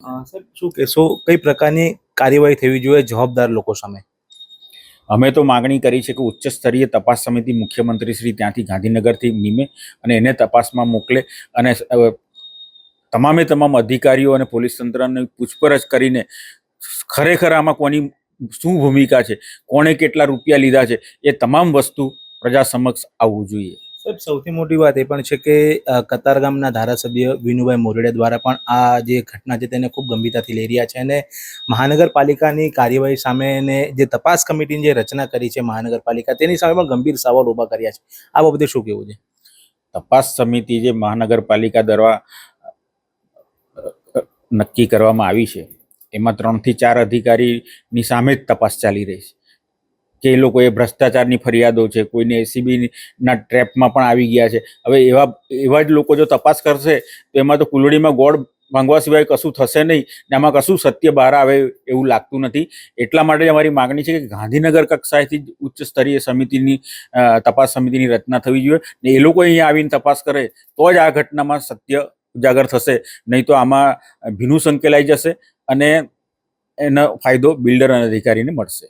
સાહેબ શું કહેશો, કઈ પ્રકારની કાર્યવાહી થવી જોઈએ જવાબદાર લોકો સામે? અમે તો માગણી કરી છે કે ઉચ્ચ સ્તરીય તપાસ સમિતિ મુખ્યમંત્રી શ્રી ત્યાંથી ગાંધીનગરથી નિમે અને એને તપાસમાં મોકલે અને તમામે તમામ અધિકારીઓ અને પોલીસ તંત્રની પૂછપરછ કરીને ખરેખર આમાં કોની શું ભૂમિકા છે, કોણે કેટલા રૂપિયા લીધા છે, એ તમામ વસ્તુ પ્રજા સમક્ષ આવવું જોઈએ. સાહેબ સૌથી મોટી વાત એ પણ છે કે કતારગામના ધારાસભ્ય વિનુભાઈ મોરડિયા દ્વારા પણ આ જે ઘટના છે તેને ખૂબ ગંભીરતાથી લઈ રહ્યા છે અને મહાનગરપાલિકાની કાર્યવાહી સામે ને જે તપાસ કમિટીની જે રચના કરી છે મહાનગરપાલિકા તેની સામે પણ ગંભીર સવાલ ઊભા કર્યા છે. આ બાબતે શું કહેવું છે? તપાસ સમિતિ જે મહાનગરપાલિકા દ્વારા નક્કી કરવામાં આવી છે એમાં 3 થી 4 અધિકારીની સામે જ તપાસ ચાલી રહી છે કે એ લોકોએ ભ્રષ્ટાચારની ફરિયાદો છે, કોઈને એસીબીના ટ્રેપમાં પણ આવી ગયા છે. હવે એવા જ લોકો જો તપાસ કરશે તો એમાં તો કુલડીમાં ગોળ ભાંગવા સિવાય કશું થશે નહીં ને આમાં કશું સત્ય બહાર આવે એવું લાગતું નથી. એટલા માટે અમારી માગણી છે કે ગાંધીનગર કક્ષાએથી જ ઉચ્ચ સ્તરીય સમિતિની તપાસ સમિતિની રચના થવી જોઈએ ને એ લોકો અહીંયા આવીને તપાસ કરે તો જ આ ઘટનામાં સત્ય ઉજાગર થશે, નહીં તો આમાં ભીનું સંકેલાઈ જશે અને એનો ફાયદો બિલ્ડર અને અધિકારીને મળશે.